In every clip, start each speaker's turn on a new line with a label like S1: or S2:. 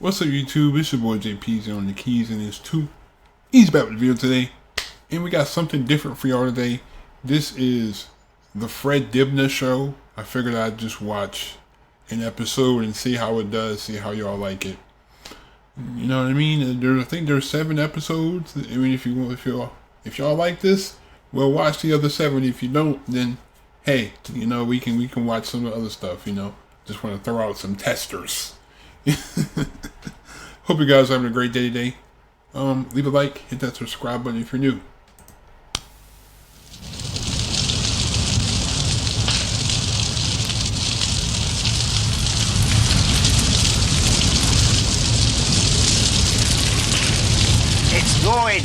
S1: What's up, YouTube? It's your boy JP's on the keys, and it's two. He's back with the video today, and we got something different for y'all today. This is the Fred Dibner show. I figured I'd just watch an episode and see how it does, see how y'all like it. You know what I mean? I think there's 7 episodes. I mean, if y'all like this, well, watch the other 7. If you don't, then hey, you know, we can watch some of the other stuff. You know, just want to throw out some testers. Hope you guys are having a great day today. Leave a like, hit that subscribe button if you're new.
S2: It's going.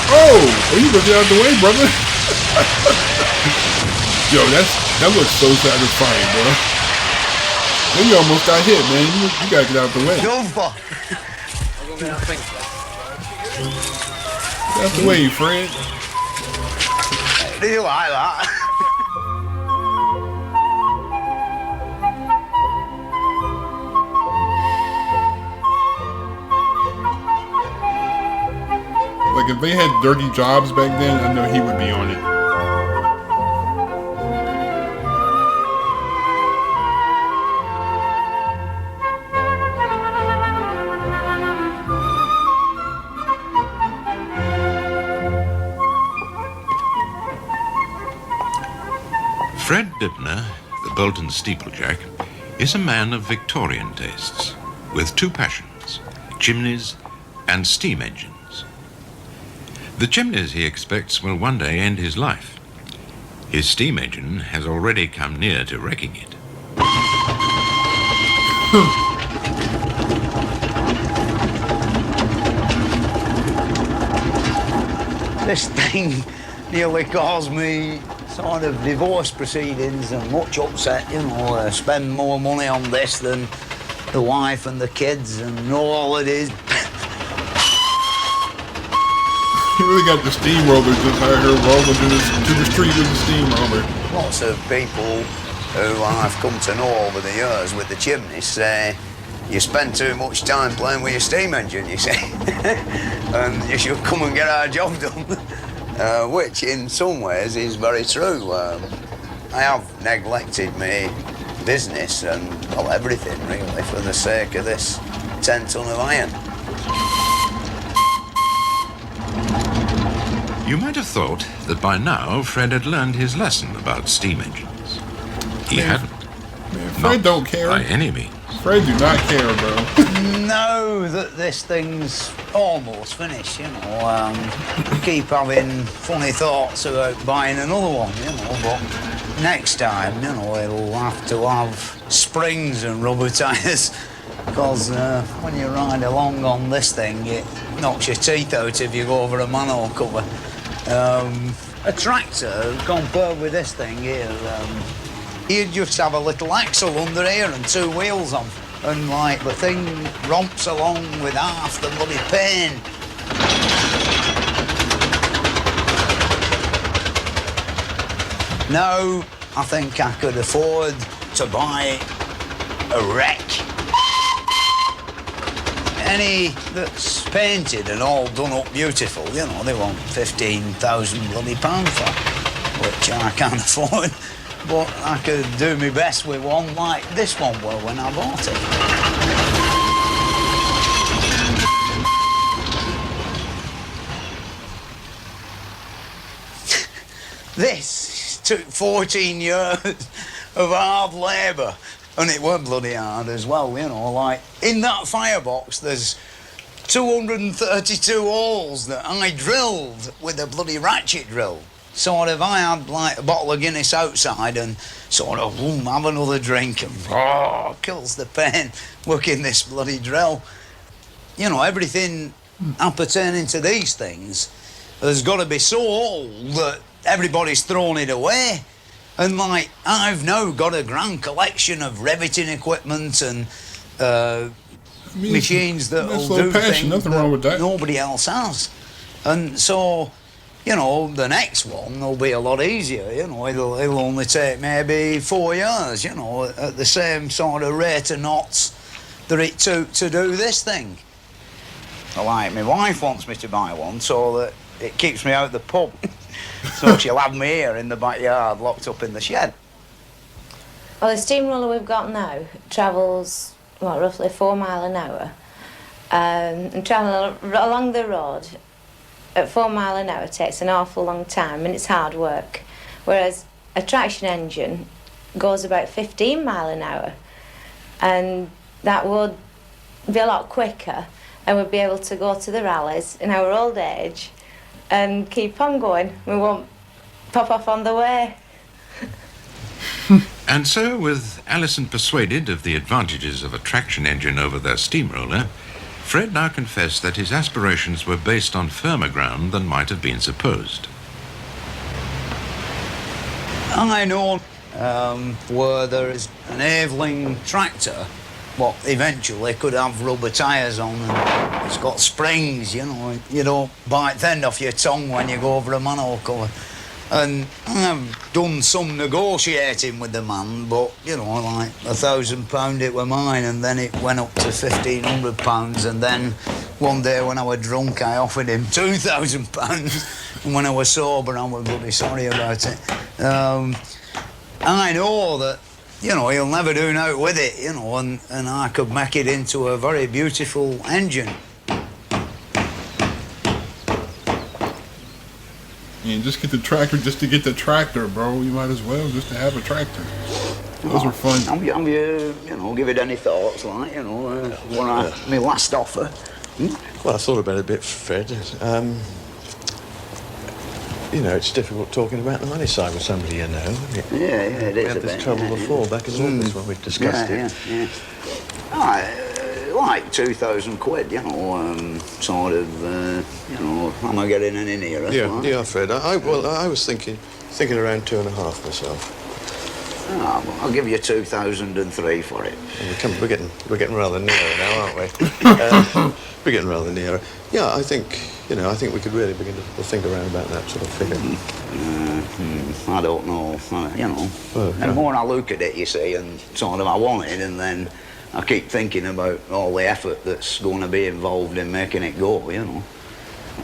S1: Oh, you better get out the way, brother. Yo, that looks so satisfying, bro. Then you almost got hit, man. You gotta get out the way. Get out the way, Fred.
S2: Do you like that?
S1: Like, if they had dirty jobs back then, I know he would be on it.
S3: Fred Dibner, the Bolton Steeplejack, is a man of Victorian tastes, with 2 passions, chimneys and steam engines. The chimneys, he expects, will one day end his life. His steam engine has already come near to wrecking it.
S2: This thing nearly caused me sort of divorce proceedings and much upset, you know. Spend more money on this than the wife and the kids and all it is.
S1: He really got the steamroller just out here rolling to the street with the steamroller.
S2: Lots of people who I've come to know over the years with the chimneys say you spend too much time playing with your steam engine, you see. And you should come and get our job done. Which in some ways is very true. I have neglected my business and, well, everything really for the sake of this 10 ton of iron.
S3: You might have thought that by now Fred had learned his lesson about steam engines. He hadn't.
S1: Man, Fred don't care.
S3: By any means.
S1: Fred do not care, bro.
S2: Now that this thing's almost finished, you know, I keep having funny thoughts about buying another one, you know, but next time, you know, it'll have to have springs and rubber tyres, because when you ride along on this thing, it knocks your teeth out if you go over a manhole cover. A tractor, compared with this thing here, you'd just have a little axle under here and 2 wheels on, and like the thing romps along with half the bloody pain. Now I think I could afford to buy a wreck. Any that's painted and all done up beautiful, you know, they want 15,000 bloody pound for, which I can't afford. But I could do my best with one like this one were when I bought it. This took 14 years of hard labour. And it were bloody hard as well, you know, like, in that firebox there's 232 holes that I drilled with a bloody ratchet drill. Sort of, I had, like, a bottle of Guinness outside and sort of, have another drink and, kills the pain working this bloody drill. You know, everything appertaining to these things has got to be so old that everybody's thrown it away. And, like, I've now got a grand collection of riveting equipment and machines that'll do things
S1: nothing wrong with that.
S2: Nobody else has. And so you know, the next one will be a lot easier, you know, it'll only take maybe 4 years, you know, at the same sort of rate of knots that it took to do this thing. Like, my wife wants me to buy one so that it keeps me out the pub. So she'll have me here in the backyard, locked up in the shed.
S4: Well, the steamroller we've got now travels, what, roughly 4 miles an hour. And travelling along the road at 4 miles an hour takes an awful long time and it's hard work. Whereas a traction engine goes about 15 miles an hour. And that would be a lot quicker and we'd be able to go to the rallies in our old age and keep on going. We won't pop off on the way.
S3: And so, with Alison persuaded of the advantages of a traction engine over their steamroller, Fred now confessed that his aspirations were based on firmer ground than might have been supposed.
S2: I know where there is an Aveling tractor, what eventually could have rubber tyres on and it's got springs, you know, you don't bite the end off your tongue when you go over a manhole cover. And I've done some negotiating with the man, but, you know, like £1,000 it were mine and then it went up to £1,500 and then one day when I was drunk I offered him £2,000 and when I was sober I was bloody sorry about it. I know that, you know, he'll never do out with it, you know, and I could make it into a very beautiful engine.
S1: And just get the tractor just to get the tractor, bro. You might as well just to have a tractor. Those are fun.
S2: Have you know, give it any thoughts, like, you know, my last offer?
S5: Well, I thought about it a bit, Fred. You know, it's difficult talking about the money side with somebody you know, isn't it?
S2: Yeah, it is.
S5: We had this trouble before, back in August when we discussed it.
S2: Yeah. Like 2,000 quid, you know, sort of, you know, am I getting any nearer?
S5: Yeah, Fred. I was thinking around 2.5 myself.
S2: I'll give you 2,003 for it.
S5: We're getting rather nearer now, aren't we? We're getting rather nearer. Yeah, I think we could really begin to think around about that sort of figure.
S2: I don't know, you know. The more I look at it, you see, and sort of I want it, and then I keep thinking about all the effort that's going to be involved in making it go, you know.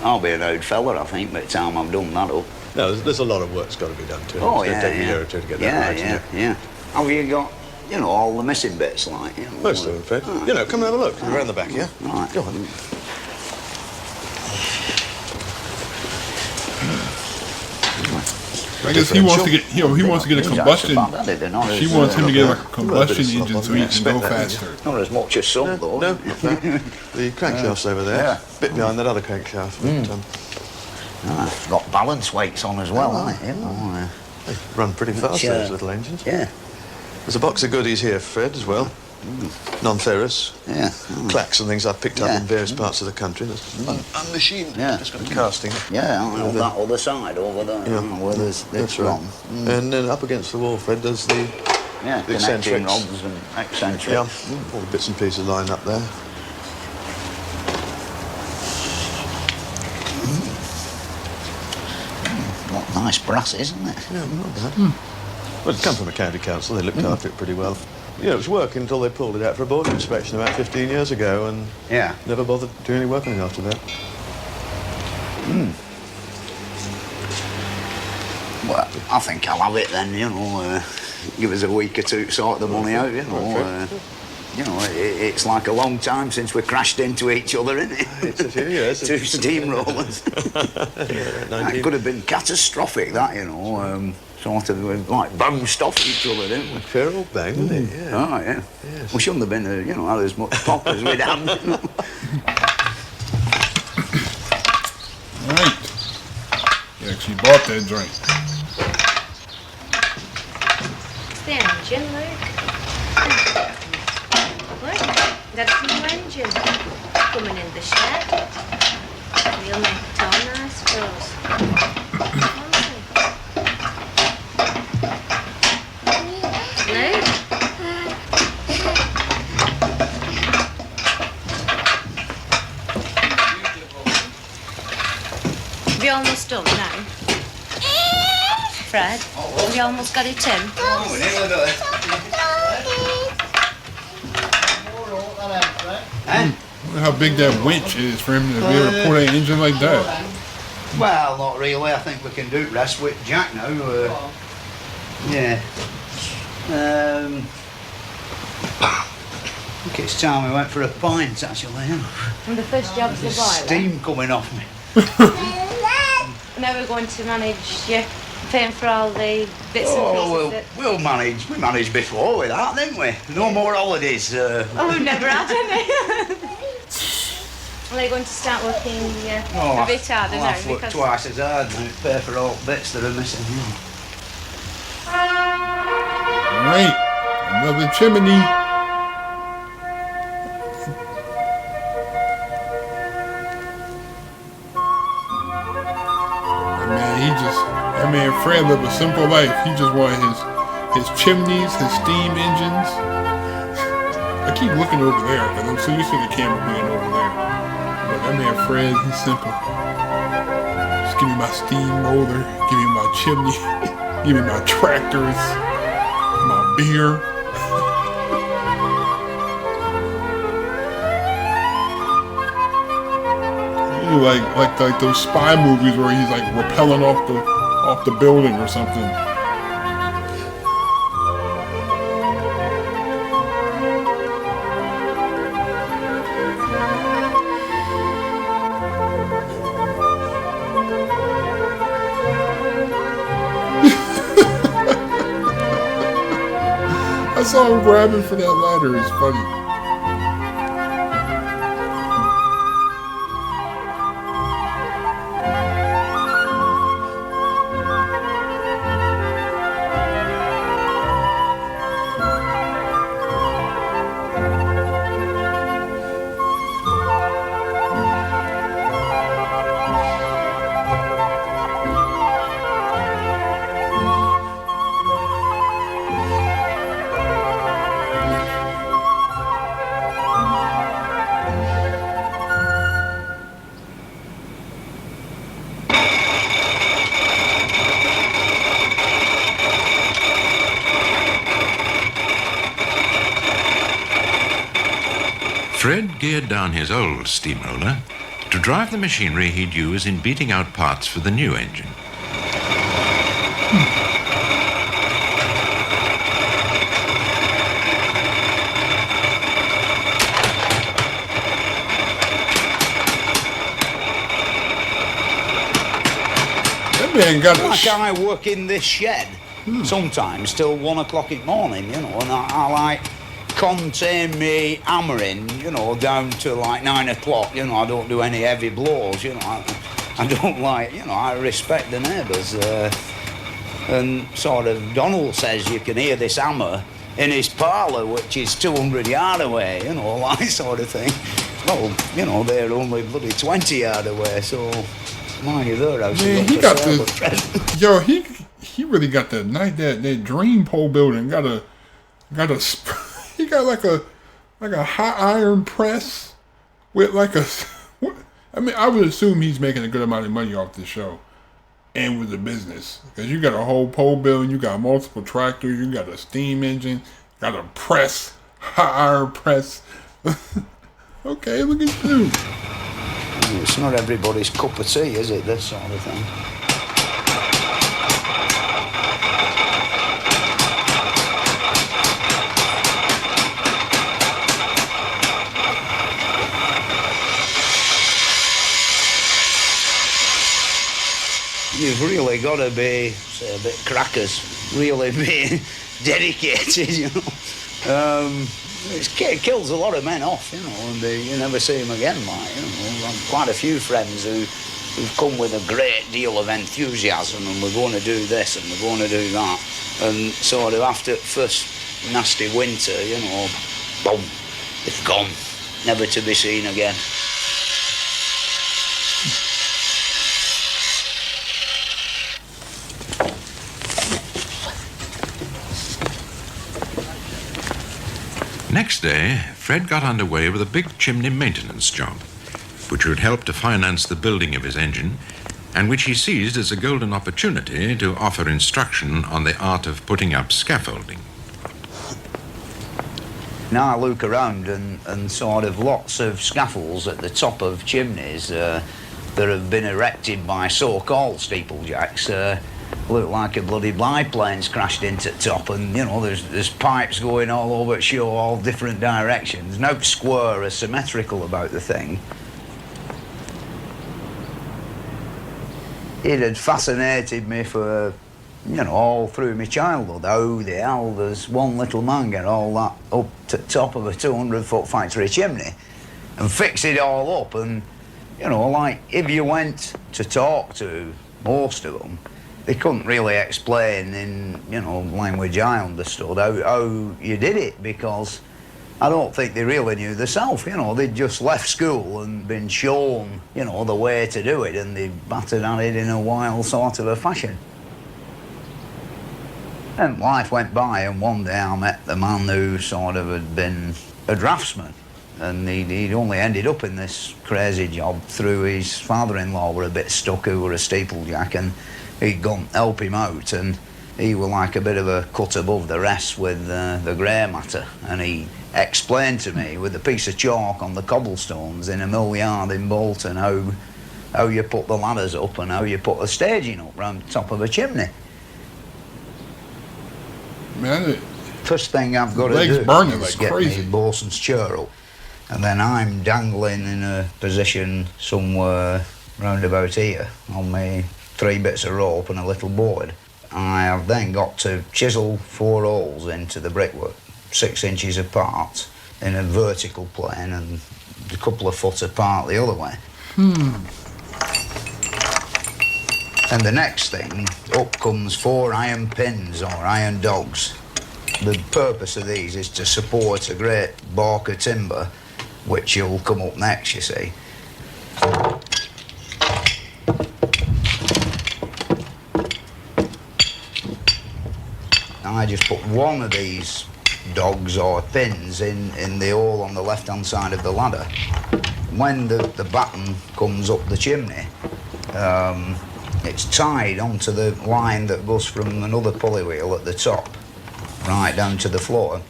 S2: I'll be an old fella, I think, by the time I've done that up.
S5: No, there's a lot of work's got to be done to it.
S2: Oh,
S5: it's
S2: yeah,
S5: going to take a year or two to get that right,
S2: yeah. Have you got, you know, all the missing bits, like, you know?
S5: Most of them, Fred.
S2: Right.
S5: You know, come and have a look. Around the back, yeah?
S2: Right.
S5: Go on.
S1: I guess he wants to get, he wants to get a combustion. She wants him to get like a combustion engine so he can go faster.
S2: Not as much as some, though.
S5: No, the crankshaft's over there.
S2: Yeah.
S5: Bit behind that other crankshaft.
S2: It's got balance weights on as well, hasn't it? You know,
S5: They run pretty fast, those little engines.
S2: Yeah.
S5: There's a box of goodies here, Fred, as well. Non-ferrous.
S2: Yeah.
S5: Clacks and things I've picked up in various parts of the country. There's unmachined.
S2: Yeah.
S5: Just got casting.
S2: Yeah, on that other side over there, you know, where there's
S5: That's
S2: wrong.
S5: right. And then up against the wall, Fred, there's the
S2: Connecting
S5: eccentrics.
S2: rods and eccentrics.
S5: Yeah, all the bits and pieces lined up there.
S2: What nice brass, isn't it?
S5: Yeah, not bad. Well, it come from a county council. They looked after it pretty well. You know, it was working until they pulled it out for a border inspection about 15 years ago and never bothered doing any work on it after that.
S2: Well, I think I'll have it then, you know. Give us a week or two to sort the money out, you know. You know, it's like a long time since we crashed into each other, isn't it?
S5: It's a few years.
S2: 2 steamrollers. That could have been catastrophic, that, you know. Sort of like bounced off each other, didn't we?
S5: Fair old bang, wasn't it? Yeah.
S2: Oh, yeah.
S5: Yes.
S2: We shouldn't have been, you know, had as much pop as we'd had. You know?
S1: Right. You actually bought that drink.
S4: The engine, look, that's the new engine coming in the shed. We'll make it all nice for us. Have you almost done now? Fred, have you almost got it in?
S1: Look how big that winch is for him to be able to pull that engine like that.
S2: Well, not really. I think we can do the rest with Jack now. Yeah. I think it's time we went for a pint, actually.
S4: And the first job's the boiler.
S2: Steam coming off me.
S4: Now we're going to manage you paying for all the bits and pieces.
S2: We'll manage. We managed before with that, didn't we? No more holidays.
S4: Oh, we've never had any. Well, they're going to start working a bit harder
S2: I'll
S4: now.
S2: have to work twice as hard and pay for all the bits that are missing.
S1: Alright, another chimney. That man Fred lived a simple life. He just wanted his chimneys, his steam engines. I keep looking over there because I'm so used to the camera being over there. But that man Fred, he's simple. Just give me my steam roller, give me my chimney, give me my tractors, my beer. Like those spy movies where he's like rappelling off the building or something. I saw him grabbing for that ladder. It's funny.
S3: Fred geared down his old steamroller to drive the machinery he'd use in beating out parts for the new engine.
S1: That man got
S2: like I work in this shed sometimes till 1 o'clock in the morning, you know, and I like contain me hammering, you know, down to like 9 o'clock. You know, I don't do any heavy blows. You know, I don't like, you know, I respect the neighbours. And sort of Donald says you can hear this hammer in his parlour, which is 200 yards away, you know, like sort of thing. Well, you know, they're only bloody 20 yards away, so mind you, their house.
S1: Man, he got the yo, he really got that night that dream pole building. He got like a hot iron press with like a. I mean, I would assume he's making a good amount of money off this show, and with the business, because you got a whole pole building, you got multiple tractors, you got a steam engine, got a press, hot iron press. Okay, look at you.
S2: It's not everybody's cup of tea, is it? This sort of thing. You've really got to be, say, a bit crackers, really be dedicated, you know. It kills a lot of men off, you know, and you never see them again, like, you know. I've quite a few friends who've come with a great deal of enthusiasm, and we're going to do this and we're going to do that, and sort of after first nasty winter, you know, boom, it's gone, never to be seen again.
S3: Next day, Fred got underway with a big chimney maintenance job, which would help to finance the building of his engine and which he seized as a golden opportunity to offer instruction on the art of putting up scaffolding.
S2: Now I look around and sort of lots of scaffolds at the top of chimneys that have been erected by so-called steeplejacks look like a bloody biplane's crashed into the top, and you know there's pipes going all over the show, all different directions. No square or symmetrical about the thing. It had fascinated me for, you know, all through my childhood. How the hell does one little man get all that up to the top of a 200-foot factory chimney and fix it all up? And, you know, like, if you went to talk to most of them, they couldn't really explain in, you know, language I understood how you did it, because I don't think they really knew themselves, you know. They'd just left school and been shown, you know, the way to do it, and they battered at it in a wild sort of a fashion. And life went by, and one day I met the man who sort of had been a draftsman, and he'd only ended up in this crazy job through his father-in-law were a bit stuck, who were a steeplejack, and he'd gone help him out, and he was like a bit of a cut above the rest with the grey matter, and he explained to me with a piece of chalk on the cobblestones in a mill yard in Bolton how you put the ladders up and how you put the staging up round the top of a chimney.
S1: Man,
S2: First thing I've got to do is get my bosun's chair up, and then I'm dangling in a position somewhere round about here on my 3 bits of rope and a little board. I have then got to chisel 4 holes into the brickwork, 6 inches apart in a vertical plane and a couple of foot apart the other way. And the next thing, up comes 4 iron pins or iron dogs. The purpose of these is to support a great bark of timber, which will come up next, you see. I just put one of these dogs or pins in the hole on the left-hand side of the ladder. When the batten comes up the chimney, it's tied onto the line that goes from another pulley wheel at the top right down to the floor.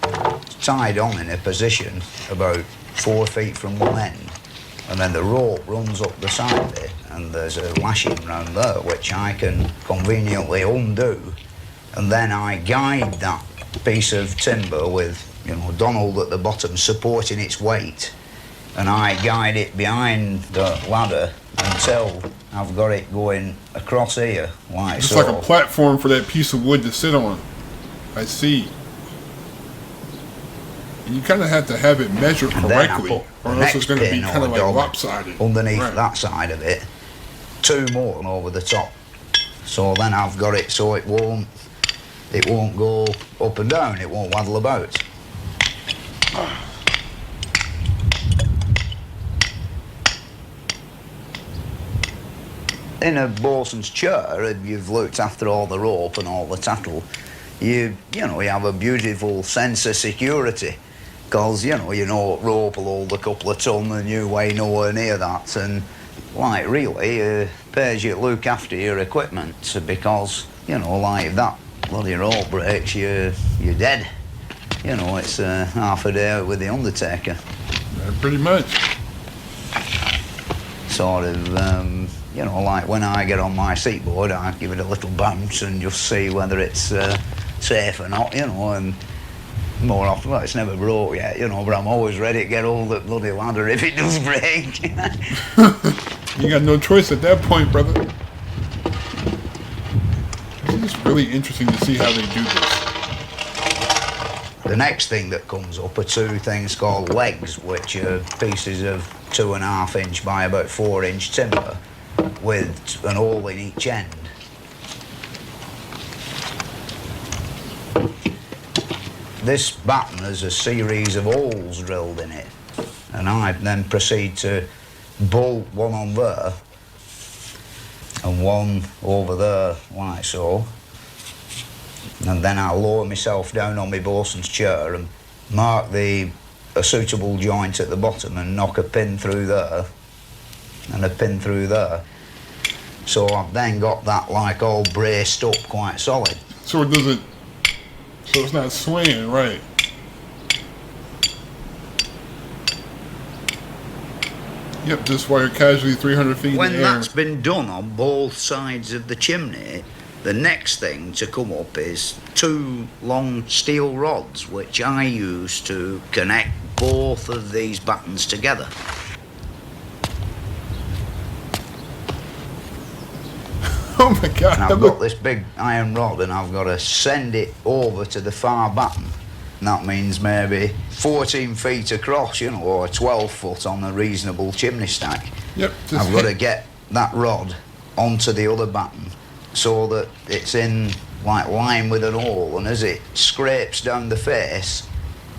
S2: It's tied on in a position about 4 feet from one end, and then the rope runs up the side of it, and there's a lashing round there which I can conveniently undo, and then I guide that piece of timber with, you know, Donald at the bottom supporting its weight, and I guide it behind the ladder until I've got it going across here, like
S1: it's
S2: so.
S1: like a platform for that piece of wood to sit on. I see. And you kind of have to have it measured correctly, or else it's going to be kind of like lopsided.
S2: Underneath that side of it, 2 more over the top. So then I've got it so it won't go up and down, it won't waddle about. In a bosun's chair, if you've looked after all the rope and all the tackle, you have a beautiful sense of security, because you know rope will hold a couple of ton and you weigh nowhere near that, and like really pays you to look after your equipment, because like if that bloody rope breaks, you're dead. It's half a day out with the undertaker.
S1: Pretty much.
S2: Sort of, like when I get on my seatboard, I give it a little bounce and just see whether it's safe or not, and more often, well, it's never broke yet, but I'm always ready to get hold of the bloody ladder if it does break.
S1: You got no choice at that point, brother. It's just really interesting to see how they do this.
S2: The next thing that comes up are 2 things called legs, which are pieces of 2.5 inch by about 4 inch timber with an hole in each end. This batten has a series of holes drilled in it, and I then proceed to bolt one on there and one over there, like so. And then I lower myself down on my bosun's chair and mark a suitable joint at the bottom and knock a pin through there and a pin through there. So I've then got that like all braced up quite solid.
S1: So it doesn't. So it's not swaying, right? Yep, just while you're casually 300 feet in the
S2: When
S1: air.
S2: that's been done on both sides of the chimney, the next thing to come up is 2 long steel rods, which I use to connect both of these battens together.
S1: Oh my God!
S2: And I've got this big iron rod and I've got to send it over to the far batten. And that means maybe 14 feet across, you know, or 12 foot on a reasonable chimney stack.
S1: Yep.
S2: I've got to get that rod onto the other batten so that it's in like line with an hole, and as it scrapes down the face,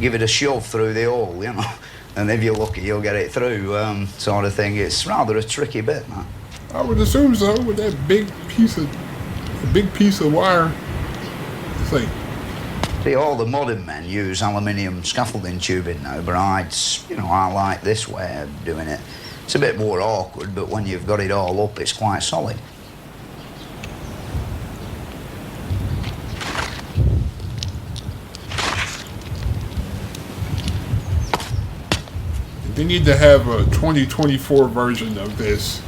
S2: give it a shove through the hole, you know. And if you're lucky, you'll get it through, sort of thing. It's rather a tricky bit, that.
S1: I would assume so, with that big piece of wire. It's like,
S2: See, all the modern men use aluminium scaffolding tubing now, but I like this way of doing it. It's a bit more awkward, but when you've got it all up, it's quite solid.
S1: they need to have a 2024 version of this,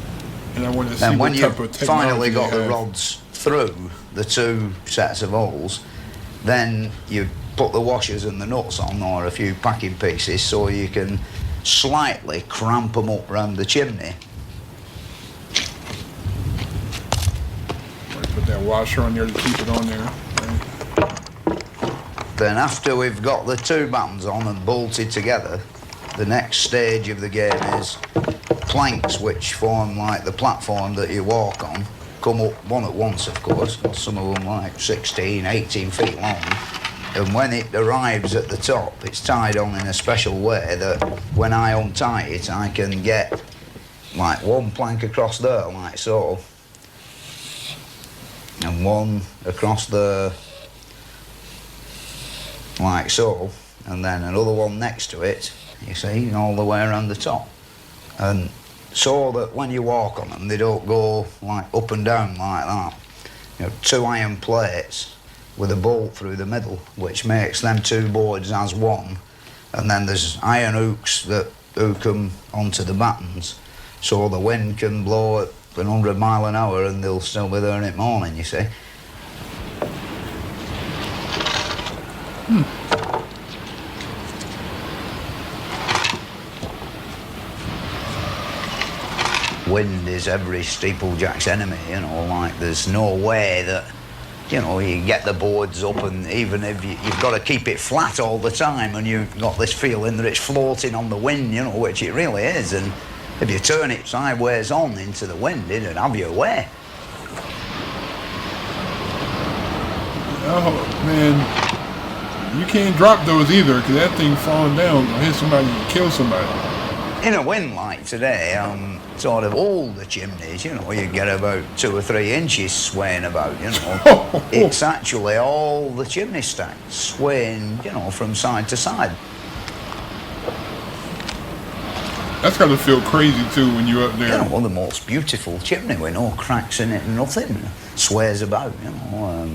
S1: and I want to see
S2: And when
S1: what
S2: you've
S1: type of technology
S2: finally got
S1: they
S2: the
S1: have.
S2: rods through the 2 sets of holes, then you put the washers and the nuts on, or a few packing pieces, so you can slightly cramp them up round the chimney.
S1: Put that washer on there to keep it on there. Right.
S2: Then after we've got the 2 battens on and bolted together, the next stage of the game is planks, which form like the platform that you walk on, come up one at once, of course, some of them like 16, 18 feet long. And when it arrives at the top, it's tied on in a special way that when I untie it, I can get like 1 plank across there, like so, and 1 across there, like so, and then another one next to it, you see, all the way around the top. And so that when you walk on them, they don't go like up and down like that. You know, 2 iron plates with a bolt through the middle, which makes them 2 boards as one. And then there's iron hooks that hook them onto the battens, so the wind can blow at 100 mile an hour and they'll still be there in the morning, you see. Wind is every steeplejack's enemy, you know, like there's no way that, you know, you get the boards up, and even if you've got to keep it flat all the time, and you've got this feeling that it's floating on the wind, you know, which it really is, and if you turn it sideways on into the wind, it'd have your way.
S1: Oh man, you can't drop those either, because that thing falling down will hit somebody and kill somebody.
S2: In a wind like today, sort of all the chimneys, you know, you get about 2 or 3 inches swaying about, you know. It's actually all the chimney stacks swaying, you know, from side to side.
S1: That's got to feel crazy too when you're up there.
S2: You know, the most beautiful chimney with no cracks in it and nothing, sways about, you know.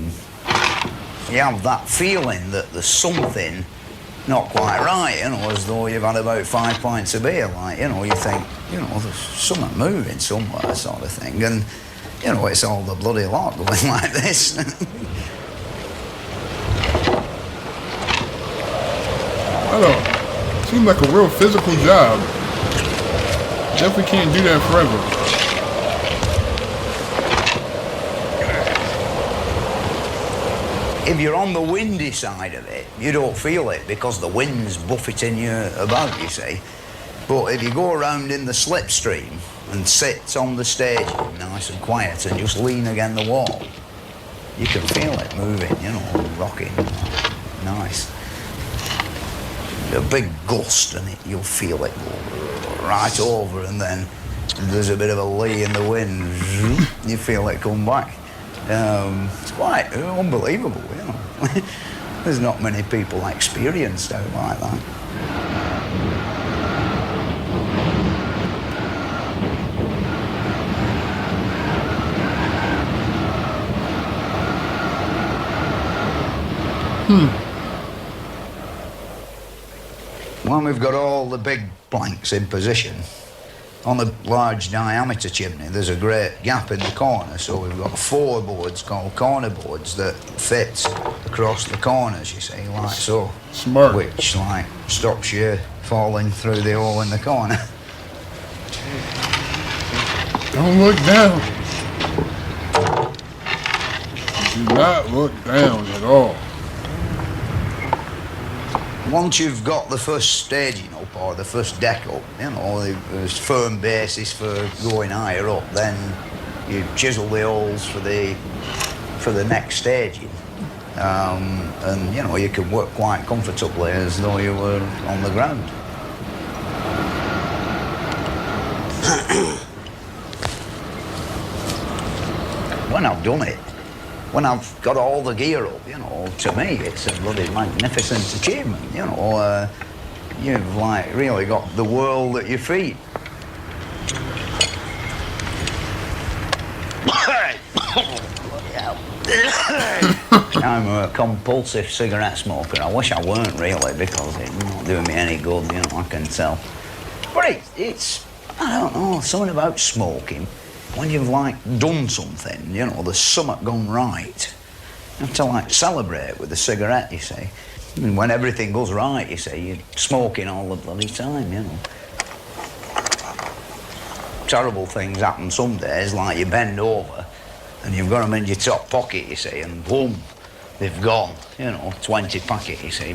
S2: You have that feeling that there's something not quite right, you know, as though you've had about 5 pints of beer, like, you know, you think, you know, there's something moving somewhere, sort of thing, and, you know, it's all the bloody lot going like this.
S1: I don't. Seems like a real physical job. Definitely can't do that forever.
S2: If you're on the windy side of it, you don't feel it because the wind's buffeting you about, you see. But if you go around in the slipstream and sit on the stage nice and quiet and just lean against the wall, you can feel it moving, you know, rocking. Nice. A big gust and you'll feel it go right over, and then there's a bit of a lee in the wind, you feel it come back. It's quite unbelievable, you know. There's not many people experienced out like that. When we've got all the big planks in position, on the large diameter chimney, there's a great gap in the corner, so we've got 4 boards called corner boards that fit across the corners, you see, like so.
S1: Smart.
S2: Which, like, stops you falling through the hole in the corner.
S1: Don't look down. Do not look down at all.
S2: Once you've got the first staging up or the first deck up, you know, there's firm basis for going higher up, then you chisel the holes for the next staging. And, you know, you can work quite comfortably as though you were on the ground. When I've done it, when I've got all the gear up, you know, to me it's a bloody magnificent achievement, you know. You've, like, really got the world at your feet. I'm a compulsive cigarette smoker. I wish I weren't, really, because it's not doing me any good, you know, I can tell. But it's I don't know, something about smoking. When you've, like, done something, you know, there's something gone right. You have to, like, celebrate with a cigarette, you see. And when everything goes right, you see, you're smoking all the bloody time, you know. Terrible things happen some days, like you bend over and you've got them in your top pocket, you see, and boom, they've gone, you know, 20 packet, you see.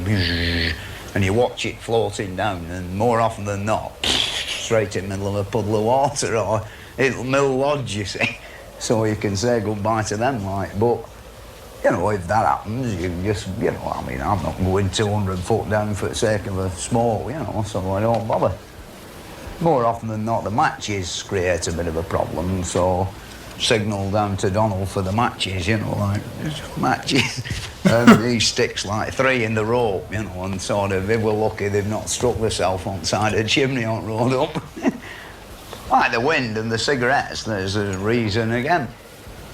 S2: And you watch it floating down, and more often than not, straight in the middle of a puddle of water, or it'll mill lodge, you see, so you can say goodbye to them, like. But, you know, if that happens, you just, you know, I mean, I'm not going 200 foot down for the sake of a smoke, you know, so I don't bother. More often than not, the matches create a bit of a problem, so signal down to Donald for the matches, you know, like, matches. And he sticks like 3 in the rope, you know, and sort of, if we're lucky, they've not struck themselves on the side of the chimney on road up. Like the wind and the cigarettes, there's a reason again.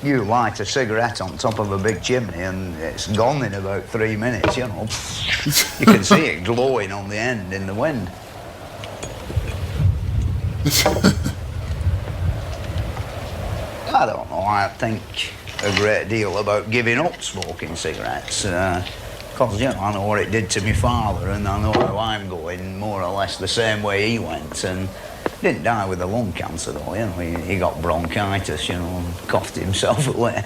S2: You light a cigarette on top of a big chimney and it's gone in about 3 minutes, you know. You can see it glowing on the end in the wind. I don't know, I think a great deal about giving up smoking cigarettes, because, you know, I know what it did to my father, and I know how I'm going more or less the same way he went, and didn't die with a lung cancer though, you know, he got bronchitis, you know, and coughed himself away.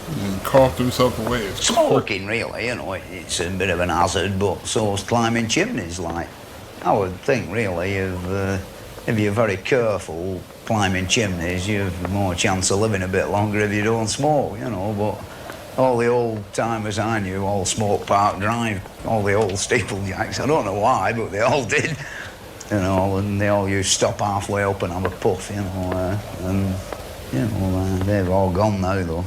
S1: And coughed himself away.
S2: Smoking, really, you know, it's a bit of an hazard, but so's climbing chimneys, like. I would think, really, if you're very careful climbing chimneys, you've more chance of living a bit longer if you don't smoke, you know, but all the old timers I knew all smoked Park Drive, all the old Steeplejacks. I don't know why, but they all did, you know, and they all used to stop halfway up and have a puff, you know, and, you know, they've all gone now, though.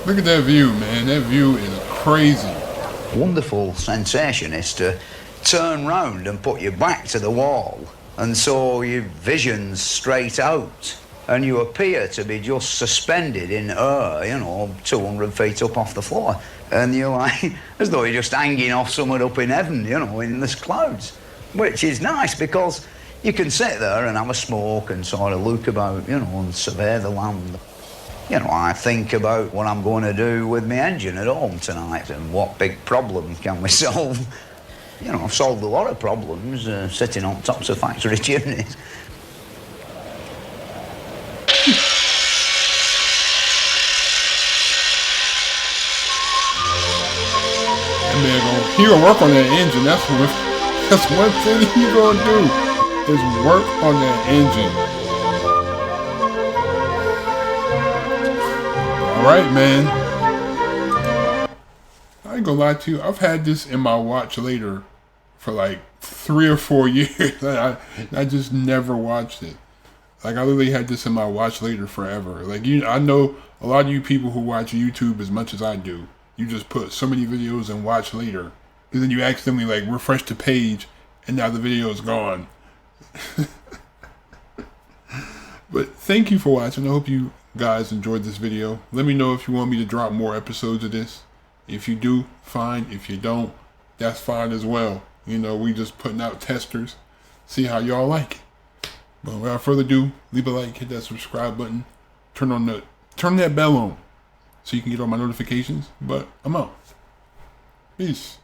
S1: Look at that view, man. That view is crazy.
S2: Wonderful sensation is to turn round and put your back to the wall, and so your vision's straight out, and you appear to be just suspended in air, you know, 200 feet up off the floor, and you're like, as though you're just hanging off somewhere up in heaven, you know, in the clouds, which is nice because you can sit there and have a smoke and sort of look about, you know, and survey the land. You know, I think about what I'm going to do with my engine at home tonight and what big problem can we solve. You know, I've solved a lot of problems sitting on tops of factory chimneys.
S1: He gonna work on that engine. That's one thing he gonna do is work on that engine. Alright, man. I ain't gonna lie to you. I've had this in my watch later for like 3 or 4 years. I just never watched it. Like, I literally had this in my watch later forever. Like, I know a lot of you people who watch YouTube as much as I do. You just put so many videos and watch later. And then you accidentally, like, refresh the page and now the video is gone. But thank you for watching. I hope you guys enjoyed this video. Let me know if you want me to drop more episodes of this. If you do, fine. If you don't, that's fine as well. You know, we just putting out testers. See how y'all like it. But without further ado, leave a like, hit that subscribe button, turn that bell on so you can get all my notifications. But I'm out. Peace.